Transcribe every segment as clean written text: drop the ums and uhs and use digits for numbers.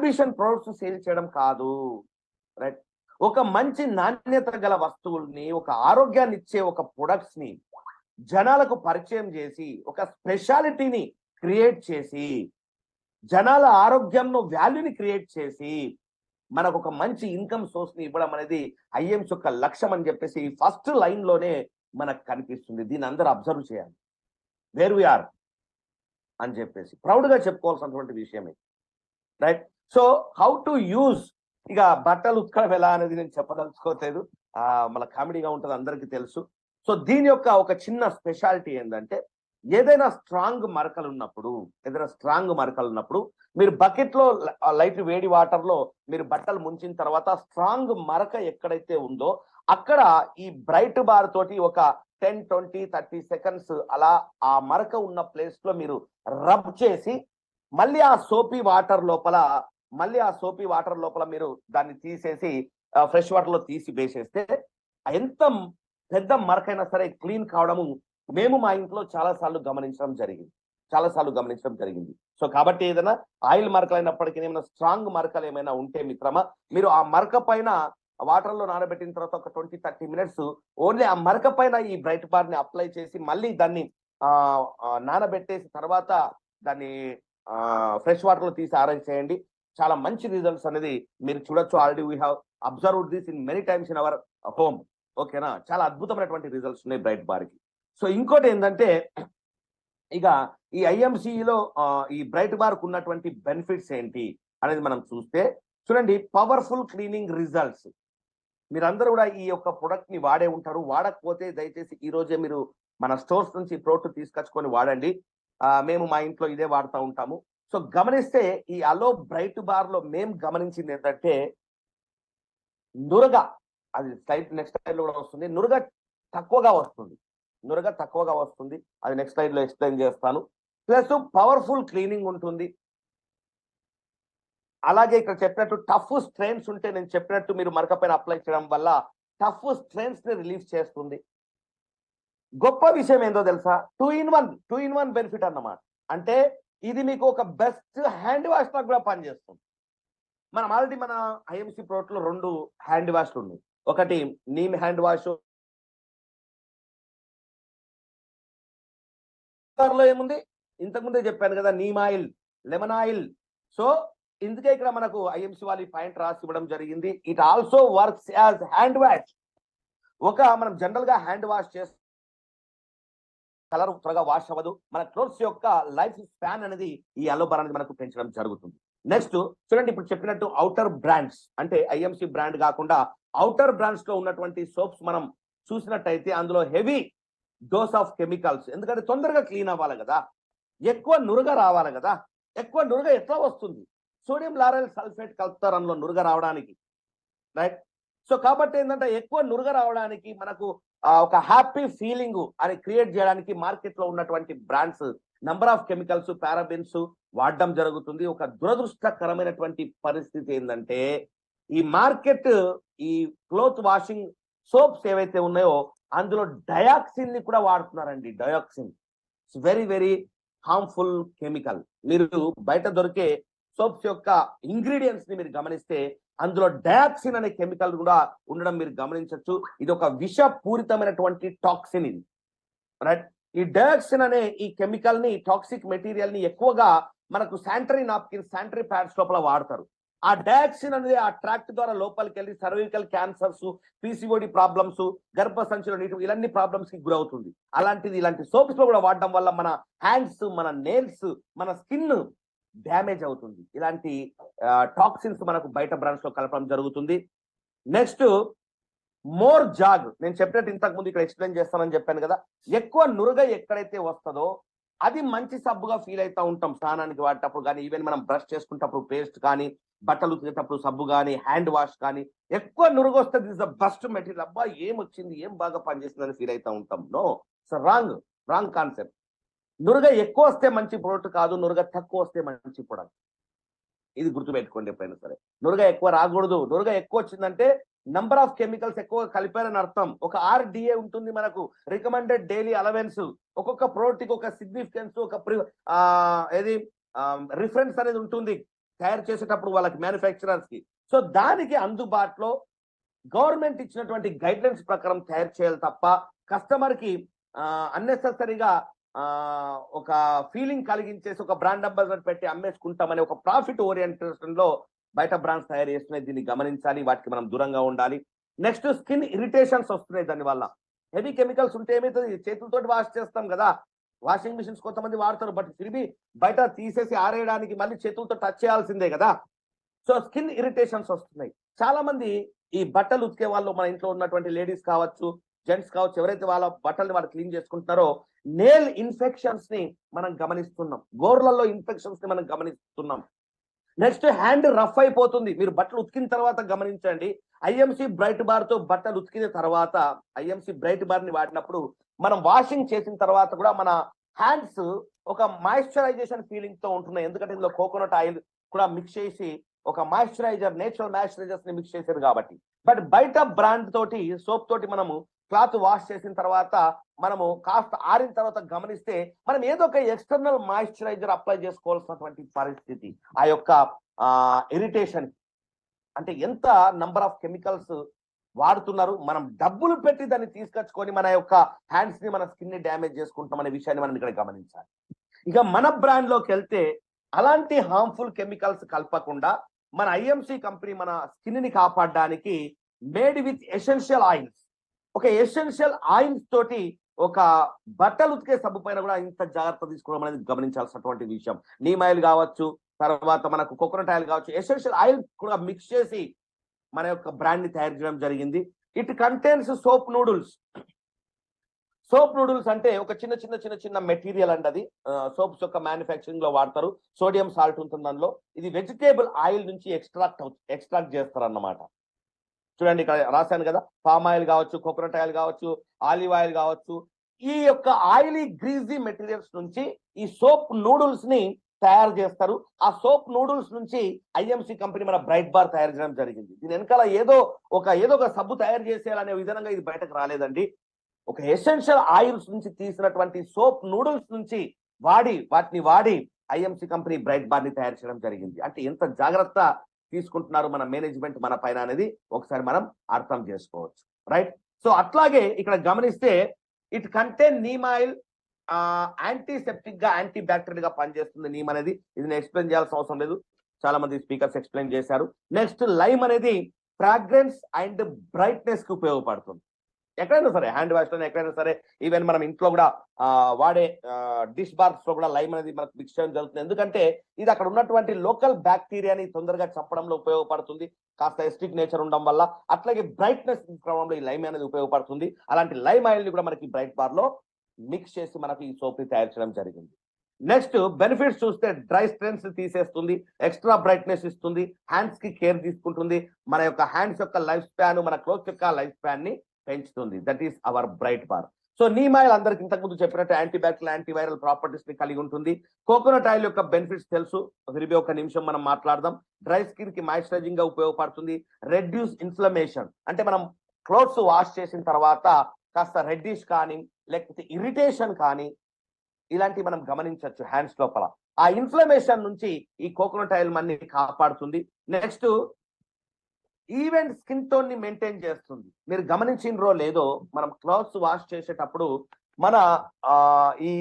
Exhibition products sale చేయడం కాదు, right? ఒక మంచి నాణ్యత గల వస్తువుల్ని, ఒక ఆరోగ్యాన్ని ఇచ్చే ఒక ప్రొడక్ట్స్ ని జనాలకు పరిచయం చేసి, ఒక స్పెషాలిటీని క్రియేట్ చేసి, జనాల ఆరోగ్యంలో వాల్యూని క్రియేట్ చేసి మనకు ఒక మంచి ఇన్కమ్ సోర్స్ ని ఇవ్వడం అనేది ఐఎమ్స్ యొక్క లక్ష్యం అని చెప్పేసి ఫస్ట్ లైన్ లోనే మనకు కనిపిస్తుంది. దీన్ని అందరూ అబ్జర్వ్ చేయాలి, వేర్ వి ఆర్ అని చెప్పేసి ప్రౌడ్ గా చెప్పుకోవాల్సినటువంటి విషయమే, right? So how to use, ఇక బట్టలు ఉతకడం ఎలా అనేది నేను చెప్పదలుచుకోలేదు, మన కామెడీగా ఉంటుంది, అందరికీ తెలుసు. సో దీని యొక్క ఒక చిన్న స్పెషాలిటీ ఏంటంటే, ఏదైనా స్ట్రాంగ్ మరకలు ఉన్నప్పుడు మీరు బకెట్ లో లైట్ వేడి వాటర్ లో మీరు బట్టలు ముంచిన తర్వాత స్ట్రాంగ్ మరక ఎక్కడైతే ఉందో అక్కడ ఈ బ్రైట్ బార్ తోటి ఒక 10, 20, 30 సెకండ్స్ అలా ఆ మరక ఉన్న ప్లేస్ లో మీరు రబ్ చేసి మళ్ళీ ఆ సోపీ వాటర్ లోపల మీరు దాన్ని తీసేసి ఫ్రెష్ వాటర్ లో తీసి వేసేస్తే ఎంత పెద్ద మరకైనా సరే క్లీన్ కావడము మేము మా ఇంట్లో చాలా సార్లు గమనించడం జరిగింది. సో కాబట్టి ఏదైనా ఆయిల్ మరకలు అయినప్పటికీ ఏమైనా స్ట్రాంగ్ మరకలు ఏమైనా ఉంటే మిత్రమా, మీరు ఆ మరక పైన వాటర్ లో నానబెట్టిన తర్వాత ఒక 20-30 మినిట్స్ ఓన్లీ ఆ మరక పైన ఈ బ్రైట్ బార్ ని అప్లై చేసి మళ్ళీ దాన్ని నానబెట్టేసి తర్వాత దాన్ని ఫ్రెష్ వాటర్ లో తీసి ఆరెంజ్ చేయండి. చాలా మంచి రిజల్ట్స్ అనేది మీరు చూడొచ్చు. Already we have observed this in many times in our home. ఓకేనా, చాలా అద్భుతమైనటువంటి రిజల్ట్స్ ఉన్నాయి బ్రైట్ బార్ కి. సో ఇంకోటి ఏంటంటే, ఇక ఈ ఐఎంసిలో ఈ బ్రైట్ బార్ కు ఉన్నటువంటి బెనిఫిట్స్ ఏంటి అనేది మనం చూస్తే, చూడండి, పవర్ఫుల్ క్లీనింగ్ రిజల్ట్స్. మీరందరూ కూడా ఈ యొక్క ప్రొడక్ట్ ని వాడే ఉంటారు. వాడకపోతే దయచేసి ఈ రోజే మీరు మన స్టోర్స్ నుంచి ప్రోడక్ట్ తీసుకొచ్చుకొని వాడండి. మేము మా ఇంట్లో ఇదే వాడుతూ ఉంటాము. సో గమనిస్తే ఈ అలో బ్రైట్ బార్ లో మేము గమనించింది ఏంటంటే, నురగ, అది నెక్స్ట్ స్లైడ్ లో కూడా వస్తుంది, నురగ తక్కువగా వస్తుంది. అది నెక్స్ట్ స్లైడ్ లో ఎక్స్ప్లెయిన్ చేస్తాను. ప్లస్ పవర్ఫుల్ క్లీనింగ్ ఉంటుంది. అలాగే ఇక్కడ చెప్పినట్టు టఫ్ స్ట్రెయిన్స్ ఉంటే నేను చెప్పినట్టు మీరు మరక పైన అప్లై చేయడం వల్ల టఫ్ స్ట్రెయిన్స్ ని రిలీఫ్ చేస్తుంది. గొప్ప విషయం ఏందో తెలుసా, 2-in-1 బెనిఫిట్ అన్నమాట. అంటే ఇది మీకు ఒక బెస్ట్ హ్యాండ్ వాష్ లాగా కూడా పనిచేస్తుంది. మనం ఆల్రెడీ మన ఐఎంసి ప్రోడక్ట్ లో 2 హ్యాండ్ వాష్లు ఉన్నాయి. ఒకటి నీమ్ హ్యాండ్ వాష్, లో ఏముంది ఇంతకుముందే చెప్పాను కదా, neem oil, lemon oil. So ఇందుకే ఇక్కడ మనకు ఐఎంసి వాళ్ళు పాయింట్ రాసి ఇవ్వడం జరిగింది. It also works as hand wash. మనం జనరల్ గా హ్యాండ్ వాష్ చేస్తే కలర్ త్వరగా వాష్ అవ్వదు. మన క్లోత్స్ యొక్క లైఫ్ స్పాన్ అనేది ఈ అలో బార్ అనేది మనకు పెంచడం జరుగుతుంది. నెక్స్ట్ చూడండి, ఇప్పుడు చెప్పినట్టు అవుటర్ బ్రాండ్స్, అంటే ఐఎంసి బ్రాండ్ కాకుండా అవుటర్ బ్రాండ్స్ లో ఉన్నటువంటి సోప్స్ మనం చూసినట్టయితే అందులో హెవీ డోస్ ఆఫ్ కెమికల్స్. ఎందుకంటే తొందరగా క్లీన్ అవ్వాలి కదా, ఎక్కువ నురగ రావాలి కదా. ఎక్కువ నురగ ఎట్లా వస్తుంది? సోడియం లారెల్ సల్ఫేట్ కలుపుతారు అందులో నురగ రావడానికి, రైట్? సో కాబట్టి ఏంటంటే ఎక్కువ నురగ రావడానికి మనకు ఒక హ్యాపీ ఫీలింగ్ అని క్రియేట్ చేయడానికి మార్కెట్ లో ఉన్నటువంటి brands number of chemicals, parabens వాడడం జరుగుతుంది. ఒక దురదృష్టకరమైనటువంటి పరిస్థితి ఏంటంటే, ఈ మార్కెట్ ఈ క్లోత్ వాషింగ్ సోప్స్ ఏవైతే ఉన్నాయో అందులో డయాక్సిన్ ని కూడా వాడుతున్నారండి. Dioxin it's very very harmful chemical. మీరు బయట దొరికే సోప్స్ యొక్క ఇంగ్రీడియంట్స్ ని మీరు గమనిస్తే అందులో డయాక్సిన్ అనే కెమికల్ కూడా ఉండడం మీరు గమనించవచ్చు. ఇది ఒక విషపూరితమైనటువంటి టాక్సిన్ ఇది, రైట్? ఈ డయాక్సిన్ అనే ఈ కెమికల్ ని, టాక్సిక్ మెటీరియల్ ని ఎక్కువగా మనకు శానిటరీ నాప్కిన్, శానిటరీ ప్యాడ్స్ లోపల వాడతారు. ఆ డయాక్సిన్ అనేది ఆ ట్రాక్ట్ ద్వారా లోపలికి వెళ్ళి సర్వికల్ క్యాన్సర్స్, పిసిఓడి ప్రాబ్లమ్స్, గర్భసంచిలో నీటి, ఇలాంటి ప్రాబ్లమ్స్ కి గురవుతుంది. అలాంటిది ఇలాంటి సోప్స్ లో కూడా వాడడం వల్ల మన హ్యాండ్స్, మన నెయిల్స్, మన స్కిన్ డ్యామేజ్ అవుతుంది. ఇలాంటి టాక్సిన్స్ మనకు బయట బ్రాండ్స్ లో కలపడం జరుగుతుంది. నెక్స్ట్ మోర్ జాగ్, నేను చెప్పినట్టు ఇంతకు ముందు ఇక్కడ ఎక్స్ప్లెయిన్ చేస్తానని చెప్పాను కదా, ఎక్కువ నురగ ఎక్కడైతే వస్తుందో అది మంచి సబ్బుగా ఫీల్ అవుతూ ఉంటాం స్నానానికి వాడేటప్పుడు కానీ, ఈవెన్ మనం బ్రష్ చేసుకునేటప్పుడు పేస్ట్ కానీ, బట్టలు ఉతికేటప్పుడు సబ్బు కానీ, హ్యాండ్ వాష్ కానీ. ఎక్కువ నురుగు వస్తే దిస్ ద బెస్ట్ మెటీరియల్, అబ్బా ఏం వచ్చింది, ఏం బాగా పనిచేస్తుందని ఫీల్ అవుతూ ఉంటాం. No, it's wrong concept. నురుగ ఎక్కువ వస్తే మంచి ప్రోడక్ట్ కాదు, నురుగ తక్కువ వస్తే మంచి ప్రోడక్ట్. ఇది గుర్తుపెట్టుకోండి ఎప్పుడైనా సరే. నురుగ ఎక్కువ రాకూడదు. నురుగ ఎక్కువ వచ్చిందంటే నంబర్ ఆఫ్ కెమికల్స్ ఎక్కువ కలిపారని అర్థం. ఒక RDA ఉంటుంది మనకు, రికమెండెడ్ డైలీ అలవెన్స్. ఒక్కొక్క ప్రోడక్ట్ కి ఒక సిగ్నిఫికెన్స్, ఒక రిఫరెన్స్ అనేది ఉంటుంది. తయారు చేసేటప్పుడు వాళ్ళకి మ్యానుఫ్యాక్చరర్స్ కి. సో దానికి అందుబాటులో గవర్నమెంట్ ఇచ్చినటువంటి గైడ్లైన్స్ ప్రకారం తయారు చేయాలి తప్ప కస్టమర్ కి అన్నెసెసరీగా ఒక ఫీలింగ్ కలిగించేసి ఒక బ్రాండ్ అంబాసిడర్ పెట్టి అమ్మేసుకుంటామని ఒక ప్రాఫిట్ ఓరియంటేషన్ లో బయట బ్రాండ్స్ తయారు చేస్తున్నాయి. దీన్ని గమనించాలి, వాటికి మనం దూరంగా ఉండాలి. నెక్స్ట్ స్కిన్ ఇరిటేషన్స్ వస్తున్నాయి దానివల్ల. హెవీ కెమికల్స్ ఉంటే ఏమవుతుంది, చేతులతోటి వాష్ చేస్తాం కదా, వాషింగ్ మిషన్స్ కొంతమంది వాడతారు, బట్ తిరిగి బయట తీసేసి ఆరేయడానికి మళ్ళీ చేతులతో టచ్ చేయాల్సిందే కదా. సో స్కిన్ ఇరిటేషన్స్ వస్తున్నాయి. చాలా మంది ఈ బట్టలు ఉతికే వాళ్ళు, మన ఇంట్లో ఉన్నటువంటి లేడీస్ కావచ్చు, జెంట్స్ కావచ్చు, ఎవరైతే వాళ్ళ బట్టల్ని వాళ్ళు క్లీన్ చేసుకుంటున్నారో నేల్ ఇన్ఫెక్షన్స్ ని మనం గమనిస్తున్నాం, గోర్లలో ఇన్ఫెక్షన్స్ ని మనం గమనిస్తున్నాం. నెక్స్ట్ హ్యాండ్ రఫ్ అయిపోతుంది. మీరు బట్టలు ఉతికిన తర్వాత గమనించండి, ఐఎంసి బ్రైట్ బార్ తో బట్టలు ఉతికిన తర్వాత ఐఎంసి బ్రైట్ బార్ ని వాడినప్పుడు మనం వాషింగ్ చేసిన తర్వాత కూడా మన హ్యాండ్స్ ఒక మాయిశ్చరైజేషన్ ఫీలింగ్ తో ఉంటున్నాయి. ఎందుకంటే ఇందులో కోకోనట్ ఆయిల్ కూడా మిక్స్ చేసి ఒక మాయిశ్చరైజర్, నేచురల్ మాయిశ్చరైజర్స్ ని మిక్స్ చేశారు కాబట్టి. బట్ బయట బ్రాండ్ తోటి సోప్ తోటి మనము క్లాత్ వాష్ చేసిన తర్వాత మనము కాస్త ఆరిన తర్వాత గమనిస్తే మనం ఏదో ఒక ఎక్స్టర్నల్ మాయిశ్చరైజర్ అప్లై చేసుకోవాల్సినటువంటి పరిస్థితి. ఆ యొక్క ఇరిటేషన్ అంటే ఎంత నంబర్ ఆఫ్ కెమికల్స్ వాడుతున్నారు, మనం డబ్బులు పెట్టి దాన్ని తీసుకొచ్చుకొని మన యొక్క హ్యాండ్స్ ని, మన స్కిన్ ని డ్యామేజ్ చేసుకుంటాం అనే విషయాన్ని మనం ఇక్కడ గమనించాలి. ఇక మన బ్రాండ్ లోకి వెళ్తే అలాంటి హార్మ్ఫుల్ కెమికల్స్ కలపకుండా మన ఐఎంసి కంపెనీ మన స్కిన్ ని కాపాడడానికి మేడ్ విత్ ఎసెన్షియల్ ఆయిల్స్, ఒక ఎసెన్షియల్ ఆయిల్స్ తోటి ఒక బట్టలు ఉతికే సబ్బు పైన కూడా ఇంత జాగ్రత్త తీసుకోవడం అనేది గమనించాల్సినటువంటి విషయం. నీమ్ ఆయిల్ కావచ్చు, తర్వాత మనకు కోకోనట్ ఆయిల్ కావచ్చు, ఎసెన్షియల్ ఆయిల్ కూడా మిక్స్ చేసి మన యొక్క బ్రాండ్ ని తయారు చేయడం జరిగింది. It contains soap noodles. Soap noodles అంటే ఒక చిన్న చిన్న చిన్న చిన్న మెటీరియల్ అండి. అది సోప్స్ యొక్క మ్యానుఫ్యాక్చరింగ్ లో వాడతారు. సోడియం సాల్ట్ ఉంటుంది అందులో. ఇది వెజిటేబుల్ ఆయిల్ నుంచి ఎక్స్ట్రాక్ట్ చేస్తారు అన్నమాట. చూడండి ఇక్కడ రాశాను కదా, పామ్ ఆయిల్ కావచ్చు, కోకోనట్ ఆయిల్ కావచ్చు, ఆలివ్ ఆయిల్ కావచ్చు, ఈ యొక్క ఆయిలీ గ్రీజీ మెటీరియల్స్ నుంచి ఈ సోప్ నూడిల్స్ ని తయారు చేస్తారు. ఆ సోప్ నూడిల్స్ నుంచి ఐఎంసి కంపెనీ మన బ్రైట్ బార్ తయారు చేయడం జరిగింది. దీని వెనకాల ఏదో ఒక సబ్బు తయారు చేసేయాలనే విధానంగా ఇది బయటకు రాలేదండి. ఒక ఎసెన్షియల్ ఆయిల్స్ నుంచి తీసినటువంటి సోప్ నూడిల్స్ నుంచి వాటిని వాడి ఐఎంసి కంపెనీ బ్రైట్ బార్ ని తయారు చేయడం జరిగింది. అంటే ఎంత జాగ్రత్త తీసుకుంటున్నారు మన మేనేజ్మెంట్ మన పైన అనేది ఒకసారి మనం అర్థం చేసుకోవచ్చు, రైట్. సో అట్లాగే ఇక్కడ గమనిస్తే it contain neem oil, antiseptic గా, యాంటీ బ్యాక్టీరియల్ గా పనిచేస్తుంది నీమ్ అనేది. ఇది నేను ఎక్స్ప్లెయిన్ చేయాల్సిన అవసరం లేదు, చాలా మంది స్పీకర్స్ ఎక్స్ప్లెయిన్ చేశారు. నెక్స్ట్ లైమ్ అనేది ఫ్రాగ్రెన్స్ అండ్ బ్రైట్నెస్ కి ఉపయోగపడుతుంది. ఎక్కడైనా సరే హ్యాండ్ వాష్ లో, ఎక్కడైనా సరే, ఈవెన్ మనం ఇంట్లో కూడా వాడే డిష్ బార్స్ లో కూడా లైమ్ అనేది మనకు మిక్స్ చేయడం జరుగుతుంది. ఎందుకంటే ఇది అక్కడ ఉన్నటువంటి లోకల్ బ్యాక్టీరియాని తొందరగా చంపడంలో ఉపయోగపడుతుంది, కాస్త ఎస్టిక్ నేచర్ ఉండడం వల్ల. అట్లాగే బ్రైట్నెస్ క్రమంలో ఈ లైమ్ అనేది ఉపయోగపడుతుంది. అలాంటి లైమ్ ఆయిల్ ని కూడా మనకి బ్రైట్ బార్ లో మిక్స్ చేసి మనకి ఈ సోప్ ని తయారు చేయడం జరిగింది. నెక్స్ట్ బెనిఫిట్స్ చూస్తే డ్రై స్ట్రెన్స్ తీసేస్తుంది, ఎక్స్ట్రా బ్రైట్నెస్ ఇస్తుంది, హ్యాండ్స్ కి కేర్ తీసుకుంటుంది, మన యొక్క హ్యాండ్స్ యొక్క లైఫ్ స్పాన్, మన క్లోత్ యొక్క లైఫ్ స్పాన్ ని పెంచుతుంది. That is our bright bar. So neem oil అందరికి ఇంతకుముందు చెప్పినట్టు యాంటీబ్యాక్టీరియల్, యాంటీవైరల్ ప్రాపర్టీస్ ని కలిగి ఉంటుంది. కోకోనట్ ఆయిల్ యొక్క బెనిఫిట్స్ తెలుసు, తిరిగి ఒక నిమిషం మనం మాట్లాడదాం. డ్రై స్కిన్ కి మాయిశ్చరైజింగ్ గా ఉపయోగపడుతుంది. రెడ్యూస్ ఇన్ఫ్లమేషన్, అంటే మనం క్లోత్స్ వాష్ చేసిన తర్వాత కాస్త రెడ్డిష్ కానీ లేకపోతే ఇరిటేషన్ కానీ ఇలాంటివి మనం గమనించవచ్చు హ్యాండ్స్ లోపల. ఆ ఇన్ఫ్లమేషన్ నుంచి ఈ కోకోనట్ ఆయిల్ మనని కాపాడుతుంది. నెక్స్ట్ ఈవెన్ స్కిన్ టోన్ ని మెయింటైన్ చేస్తుంది. మీరు గమనించినరో లేదో, మనం క్లాత్స్ వాష్ చేసేటప్పుడు మన ఈ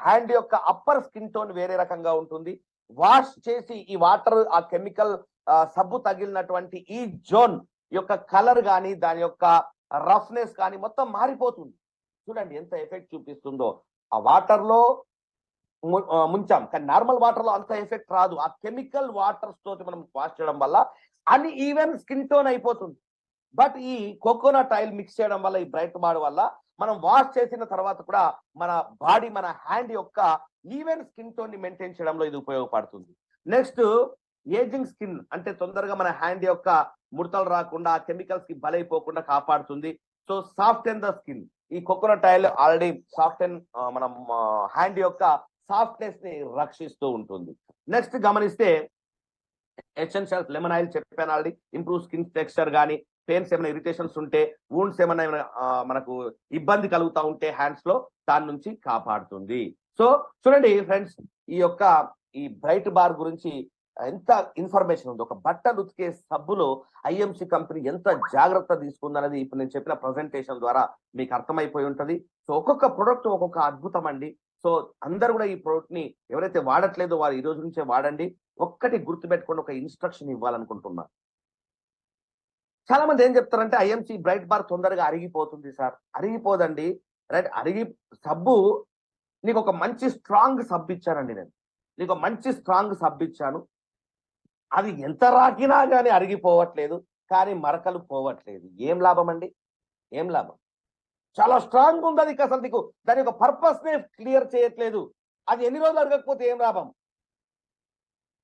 హ్యాండ్ యొక్క అప్పర్ స్కిన్ టోన్ వేరే రకంగా ఉంటుంది. వాష్ చేసి ఈ వాటర్, ఆ కెమికల్ సబ్బు తగిలినటువంటి ఈ జోన్ యొక్క కలర్ కానీ, దాని యొక్క రఫ్నెస్ కానీ మొత్తం మారిపోతుంది. చూడండి ఎంత ఎఫెక్ట్ చూపిస్తుందో. ఆ వాటర్ లో ముంచాం, కానీ నార్మల్ వాటర్ లో అంత ఎఫెక్ట్ రాదు. ఆ కెమికల్ వాటర్స్ తోటి మనం వాష్ చేయడం వల్ల అని ఈవెన్ స్కిన్ టోన్ అయిపోతుంది. బట్ ఈ కోకోనట్ ఆయిల్ మిక్స్ చేయడం వల్ల, ఈ బ్రైట్ బార్ వల్ల మనం వాష్ చేసిన తర్వాత కూడా మన బాడీ, మన హ్యాండ్ యొక్క ఈవెన్ స్కిన్ టోన్ ని మెయింటైన్ చేయడంలో ఇది ఉపయోగపడుతుంది. నెక్స్ట్ ఏజింగ్ స్కిన్, అంటే తొందరగా మన హ్యాండ్ యొక్క ముడతలు రాకుండా, కెమికల్స్ కి బలైపోకుండా కాపాడుతుంది. So soft and the skin, ఈ coconut oil already soft and మనం హ్యాండ్ యొక్క సాఫ్ట్నెస్ ని రక్షిస్తూ ఉంటుంది. నెక్స్ట్ గమనిస్తే ఎసెన్షియల్ లెమన్ ఆయిల్ చెప్పాను ఆల్రెడీ, ఇంప్రూవ్ స్కిన్ టెక్స్చర్ కానీ, పెయిన్స్ ఏమైనా ఇరిటేషన్స్ ఉంటే, వూండ్స్ ఏమైనా మనకు ఇబ్బంది కలుగుతూ ఉంటే హ్యాండ్స్ లో, దాని నుంచి కాపాడుతుంది. సో చూడండి ఫ్రెండ్స్, ఈ బ్రైట్ బార్ గురించి ఎంత ఇన్ఫర్మేషన్ ఉంది. ఒక బట్టలు ఉతికే సబ్బులో ఐఎంసి కంపెనీ ఎంత జాగ్రత్త తీసుకుందనేది ఇప్పుడు నేను చెప్పిన ప్రజెంటేషన్ ద్వారా మీకు అర్థమైపోయి ఉంటది. సో ఒక్కొక్క ప్రొడక్ట్ ఒక్కొక్క అద్భుతం అండి. సో అందరూ కూడా ఈ ప్రొడక్ట్ ని ఎవరైతే వాడట్లేదో వారు ఈ రోజు నుంచే వాడండి. ఒక్కటి గుర్తుపెట్టుకోండి, ఒక ఇన్స్ట్రక్షన్ ఇవ్వాలనుకుంటున్నా. చాలా మంది ఏం చెప్తారంటే ఐఎంసి బ్రైట్ బార్ తొందరగా అరిగిపోతుంది సార్. అరిగిపోదండి, రైట్? సబ్బు నీకు ఒక మంచి స్ట్రాంగ్ సబ్బు ఇచ్చానండి. నేను నీకు మంచి స్ట్రాంగ్ సబ్బు ఇచ్చాను. అది ఎంత రాకినా కానీ అరిగిపోవట్లేదు, కానీ మరకలు పోవట్లేదు. ఏం లాభం అండి? ఏం లాభం? చాలా స్ట్రాంగ్ ఉంది, అది అసలు నీకు దాని యొక్క పర్పస్ నే క్లియర్ చేయట్లేదు. అది ఎన్ని రోజులు అరగకపోతే ఏం లాభం?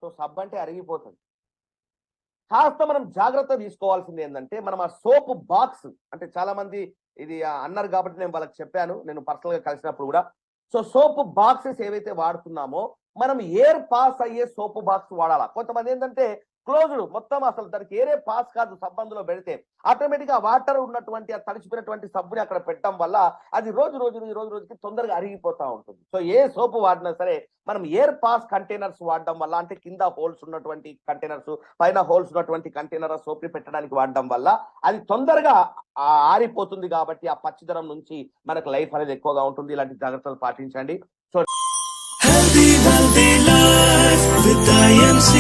సో సబ్బు అంటే అరిగిపోతుంది. కాస్త మనం జాగ్రత్త తీసుకోవాల్సింది ఏంటంటే, మనం ఆ సోప్ బాక్స్ అంటే చాలా మంది ఇది అన్నారు కాబట్టి నేను వాళ్ళకి చెప్పాను, నేను పర్సనల్ గా కలిసినప్పుడు కూడా. సో సోప్ బాక్సెస్ ఏవైతే వాడుతున్నామో మనం ఎయిర్ పాస్ అయ్యే సోప్ బాక్స్ వాడాలా. కొంతమంది ఏంటంటే క్లోజ్డ్ మొత్తం అసలు దానికి ఏరే పాస్ కాదు, సబ్బందులో పెడితే ఆటోమేటిక్ గా వాటర్ ఉన్నటువంటి ఆ తడిచిపోయినటువంటి సబ్బుని అక్కడ పెట్టడం వల్ల అది రోజుకి తొందరగా అరిగిపోతా ఉంటుంది. సో ఏ సోపు వాడినా సరే మనం ఎయిర్ పాస్ కంటైనర్స్ వాడడం వల్ల, అంటే కింద హోల్స్ ఉన్నటువంటి కంటైనర్స్, పైన హోల్స్ ఉన్నటువంటి కంటైనర్ సోప్ ని పెట్టడానికి వాడడం వల్ల అది తొందరగా ఆరిపోతుంది. కాబట్టి ఆ పచ్చిదనం నుంచి మనకు లైఫ్ అనేది ఎక్కువగా ఉంటుంది. ఇలాంటి జాగ్రత్తలు పాటించండి. So Healthy life with IMC.